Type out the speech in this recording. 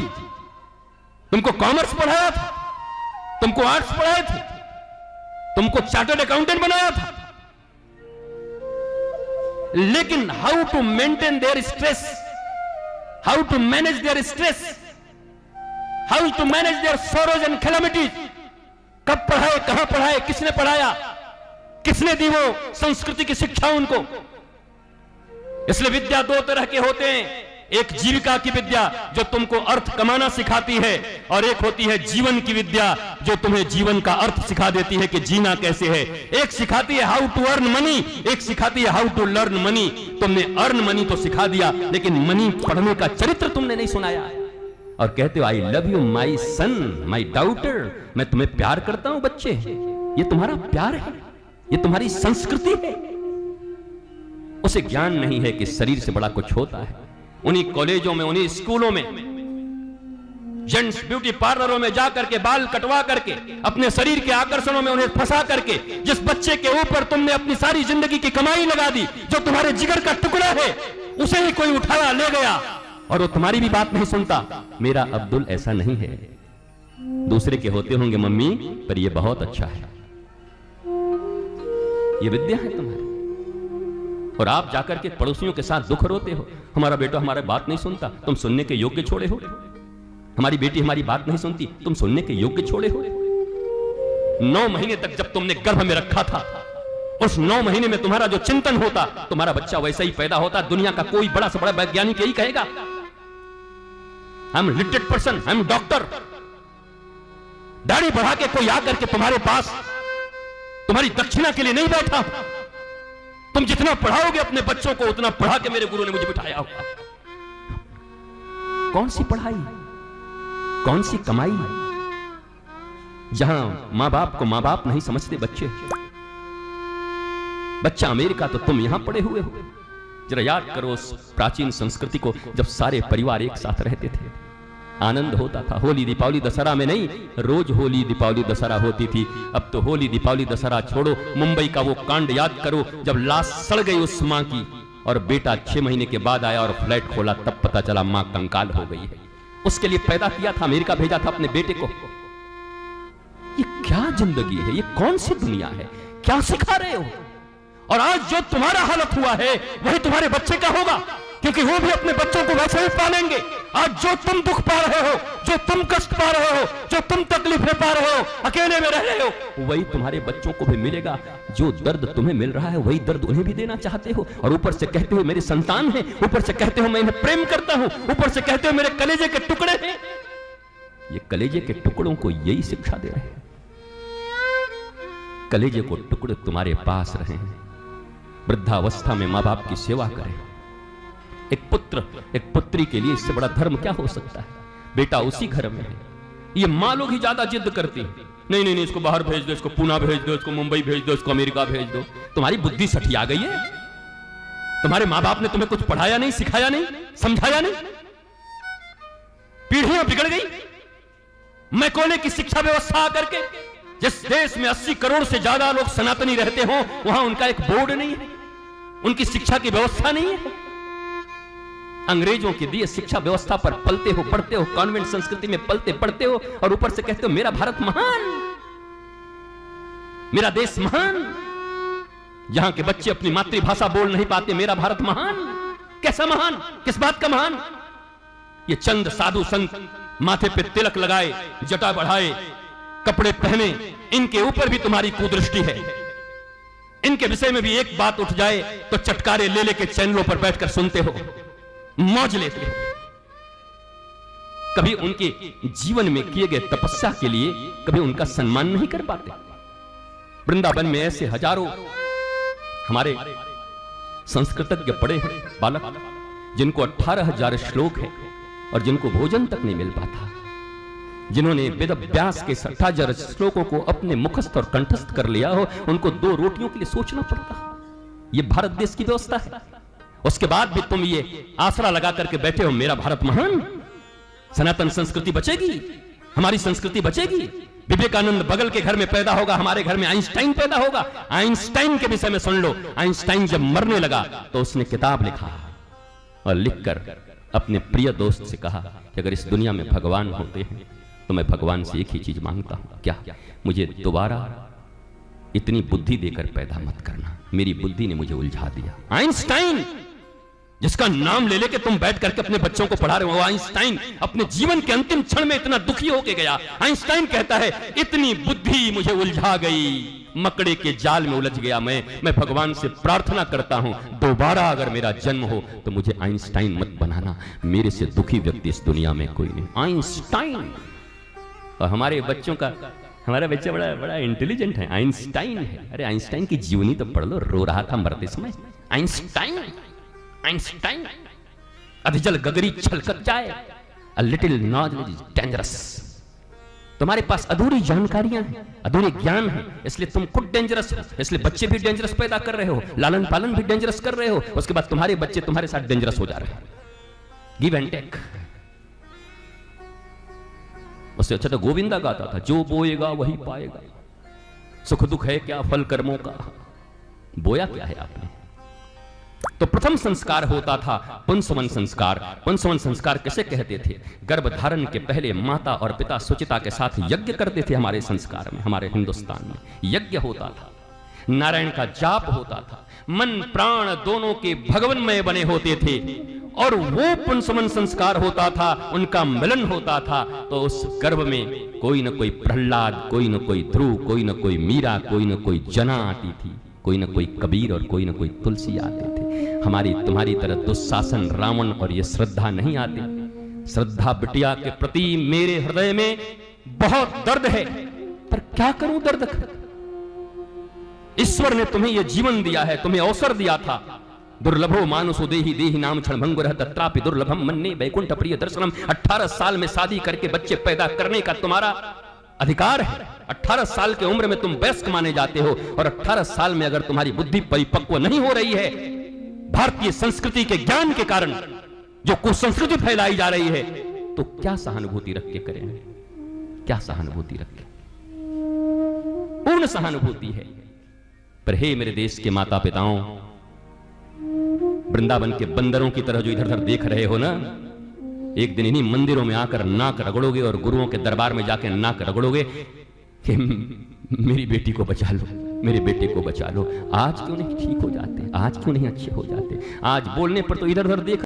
थी, तुमको कॉमर्स पढ़ाया था, तुमको आर्ट्स पढ़ाए थे, तुमको चार्टर्ड अकाउंटेंट बनाया था, लेकिन how to maintain their stress, how to manage their stress, how to manage their sorrows and calamities, कब पढ़ाए, कहां पढ़ाए, किसने पढ़ाया, किसने दी वो संस्कृति की शिक्षा उनको। इसलिए विद्या दो तरह के होते हैं, एक जीविका की विद्या जो तुमको अर्थ कमाना सिखाती है, और एक होती है जीवन की विद्या जो तुम्हें जीवन का अर्थ सिखा देती है कि जीना कैसे है। एक सिखाती है हाउ टू अर्न मनी, एक सिखाती है हाउ टू लर्न मनी। तुमने अर्न मनी तो सिखा दिया, लेकिन मनी पढ़ने का चरित्र तुमने नहीं सुनाया। और कहते हो I love you my son my daughter, मैं तुम्हें प्यार करता हूं बच्चे। ये तुम्हारा प्यार है, ये तुम्हारी संस्कृति है। उसे ज्ञान नहीं है कि शरीर से बड़ा कुछ होता है। उन्हीं कॉलेजों में, उन्हीं स्कूलों में, जेंट्स ब्यूटी पार्लरों में जाकर के बाल कटवा करके अपने शरीर के आकर्षणों में उन्हें फंसा करके जिस बच्चे के ऊपर तुमने अपनी सारी जिंदगी की कमाई लगा दी, जो तुम्हारे जिगर का टुकड़ा है, उसे ही कोई उठाया ले गया और वो तुम्हारी भी बात नहीं सुनता। मेरा अब्दुल ऐसा नहीं है, दूसरे के होते होंगे मम्मी, पर ये बहुत अच्छा है, ये विद्या है तुम्हारी। और आप जाकर के पड़ोसियों के साथ दुख रोते हो, हमारा बेटा हमारी बात नहीं सुनता, तुम सुनने के योग्य छोड़े हो। हमारी बेटी हमारी बात नहीं सुनती, तुम सुनने के योग्य छोड़े हो। 9 महीने तक जब तुमने गर्भ में रखा था, उस 9 महीने में तुम्हारा जो चिंतन होता, तुम्हारा बच्चा वैसा ही पैदा होता। दुनिया का कोई बड़ा से बड़ा वैज्ञानिक यही कहेगा, I am literate person, I am doctor. दाढ़ी बढ़ा के कोई आकर के तुम्हारे पास तुम्हारी दक्षिणा के लिए नहीं बैठा। तुम जितना पढ़ाओगे अपने बच्चों को, उतना पढ़ा के मेरे गुरु ने मुझे बिठाया होगा। कौन सी पढ़ाई, कौन सी कमाई, जहां मां बाप को मां बाप नहीं समझते बच्चे। बच्चा अमेरिका तो तुम यहां पड़े हुए हो। जरा याद करो उस प्राचीन संस्कृति को, जब सारे परिवार एक साथ रहते थे, आनंद होता था। होली दीपावली दशहरा में नहीं, रोज होली दीपावली दशहरा होती थी। अब तो होली दीपावली दशहरा छोड़ो, मुंबई का वो कांड याद करो जब लाश सड़ गई उस मां की, और बेटा 6 महीने के बाद आया और फ्लैट खोला, तब पता चला मां कंकाल हो गई है। उसके लिए पैदा किया था, अमेरिका भेजा था अपने बेटे को। ये क्या जिंदगी है, ये कौन सी दुनिया है, क्या सिखा रहे हो? और आज जो तुम्हारा हालत हुआ है वही तुम्हारे बच्चे का होगा, क्योंकि वो भी अपने बच्चों को वैसे ही पालेंगे। आज जो तुम दुख पा रहे हो, जो तुम कष्ट पा रहे हो, जो तुम तकलीफें पा रहे हो, अकेले में रह रहे हो, वही तुम्हारे बच्चों को भी मिलेगा। जो दर्द तुम्हें मिल रहा है वही दर्द उन्हें भी देना चाहते हो, और ऊपर से कहते हो मेरे संतान हैं, ऊपर से कहते हो मैं इन्हें प्रेम करता हूं, ऊपर से कहते हो मेरे कलेजे के टुकड़े हैं। ये कलेजे के टुकड़ों को यही शिक्षा दे रहे हैं। कलेजे को टुकड़े तुम्हारे पास रहे, वृद्धावस्था में मां बाप की सेवा करें। एक पुत्र एक पुत्री के लिए इससे बड़ा धर्म क्या हो सकता है? बेटा उसी घर में है। ये मां लोग ही ज्यादा जिद करती है, नहीं नहीं नहीं, इसको बाहर भेज दो, इसको पुणे भेज दो, इसको मुंबई भेज दो, इसको अमेरिका भेज दो। तुम्हारी बुद्धि सठिया गई है? तुम्हारे मां बाप ने तुम्हें कुछ पढ़ाया नहीं, सिखाया नहीं, समझाया नहीं? पीढ़ियां बिगड़ गई। मैकोले की शिक्षा व्यवस्था आकर के, जिस देश में 80 करोड़ से ज्यादा लोग सनातनी रहते हो, वहां उनका एक बोर्ड नहीं है, उनकी शिक्षा की व्यवस्था नहीं है। अंग्रेजों के दिए शिक्षा व्यवस्था पर पलते हो, पढ़ते हो, कॉन्वेंट संस्कृति में पलते पढ़ते हो, और ऊपर से कहते हो मेरा भारत महान, मेरा देश महान। जहां के बच्चे अपनी मातृभाषा बोल नहीं पाते, मेरा भारत महान। कैसा महान? किस बात का महान? ये चंद साधु संत माथे पे तिलक लगाए, जटा बढ़ाए, कपड़े पहने, इनके ऊपर भी तुम्हारी कुदृष्टि है। इनके विषय में भी एक बात उठ जाए तो चटकारे ले लेके चैनलों पर बैठकर सुनते हो, मौज लेते हो। कभी उनके जीवन में किए गए तपस्या के लिए कभी उनका सम्मान नहीं कर पाते। वृंदावन में ऐसे हजारों हमारे संस्कृतज्ञ पड़े हैं बालक, जिनको 18,000 श्लोक है और जिनको भोजन तक नहीं मिल पाता, जिन्होंने वेद व्यास के 18,000 श्लोकों को अपने मुखस्थ और कंठस्थ कर लिया हो, उनको 2 रोटियों के लिए सोचना पड़ता। ये भारत देश की व्यवस्था है। उसके बाद भी तुम ये आसरा लगा करके बैठे हो मेरा भारत महान। सनातन संस्कृति बचेगी, हमारी संस्कृति बचेगी। विवेकानंद बगल के घर में पैदा होगा, हमारे घर में आइंस्टाइन पैदा होगा। आइंस्टाइन के विषय में सुन लो, आइंस्टाइन जब मरने लगा तो उसने किताब लिखा और लिखकर अपने प्रिय दोस्त से कहा कि अगर इस दुनिया में भगवान होते हैं तो मैं भगवान से एक ही चीज मांगता हूं, क्या? मुझे दोबारा इतनी बुद्धि देकर पैदा मत करना, मेरी बुद्धि ने मुझे उलझा दिया। आइंस्टाइन, जिसका नाम ले लेके तुम बैठ करके अपने बच्चों को पढ़ा रहे हो, आइंस्टाइन अपने जीवन के अंतिम क्षण में इतना दुखी होके गया। आइंस्टाइन कहता है इतनी बुद्धि मुझे उलझा गई, मकड़े के जाल में उलझ गया। मैं भगवान से प्रार्थना करता हूं दोबारा अगर मेरा जन्म हो तो मुझे आइंस्टाइन मत बनाना, मेरे से दुखी व्यक्ति इस दुनिया में कोई नहीं। आइंस्टाइन। और हमारे बच्चों का, हमारा बच्चा बड़ा बड़ा इंटेलिजेंट है, आइंस्टाइन है। अरे आइंस्टाइन की जीवनी तो पढ़ लो, रो रहा था मरते समय। Einstein, Einstein. अधिजल गगरी छलकत जाए, a little knowledge is dangerous. तुम्हारे पास अधूरी जानकारियां हैं, अधूरे ज्ञान है, इसलिए तुम खुद डेंजरस हो, इसलिए बच्चे भी डेंजरस पैदा कर रहे हो, लालन पालन भी डेंजरस कर रहे हो, उसके बाद तुम्हारे बच्चे तुम्हारे साथ डेंजरस हो जा रहे हैं। Give and take. उससे अच्छा तो गोविंदा गाता था, जो बोएगा वही पाएगा, सुख दुख है क्या फल कर्मों का, बोया क्या है आपने। तो प्रथम संस्कार होता था पुंसवन संस्कार। पुंसवन संस्कार किसे कहते थे? गर्भ धारण के पहले माता और पिता सुचिता के साथ यज्ञ करते थे। हमारे संस्कार में, हमारे हिंदुस्तान में यज्ञ होता था, नारायण का जाप होता था, मन प्राण दोनों के भगवनमय बने होते थे, और वो पुंसवन संस्कार होता था, उनका मिलन होता था। तो उस गर्भ में कोई न कोई प्रहलाद, कोई न कोई ध्रुव, कोई न कोई मीरा, कोई न कोई जना आती थी, कोई न कोई कबीर और कोई न कोई तुलसी आते थे। हमारी तुम्हारी तरह दुशासन, रावण और ये श्रद्धा नहीं आते। श्रद्धा बिटिया के प्रति मेरे हृदय में बहुत दर्द है, पर क्या करूं दर्द का? ईश्वर ने तुम्हें यह जीवन दिया है, तुम्हें अवसर दिया था। दुर्लभो मानुषो देहि देहि नाम क्षण भंगुरः तत्रापि दुर्लभम मन्ये वैकुंठ प्रिय दर्शनम। 18 साल में शादी करके बच्चे पैदा करने का तुम्हारा अधिकार है। 18 साल की उम्र में तुम वयस्क माने जाते हो, और 18 साल में अगर तुम्हारी बुद्धि परिपक्व नहीं हो रही है, भारतीय संस्कृति के ज्ञान के कारण जो कुसंस्कृति फैलाई जा रही है, तो क्या सहानुभूति रख के करेंगे? क्या सहानुभूति रख के? पूर्ण सहानुभूति है। पर हे मेरे देश के माता पिताओं, वृंदावन के बंदरों की तरह जो इधर उधर देख रहे हो ना, एक दिन इन्हीं मंदिरों में आकर नाक रगड़ोगे और गुरुओं के दरबार में जाकर नाक रगड़ोगे कि मेरी बेटी को बचा लो, मेरे बेटे को बचा लो। आज क्यों नहीं ठीक हो जाते? आज क्यों नहीं अच्छे हो जाते? आज बोलने पर तो इधर उधर देख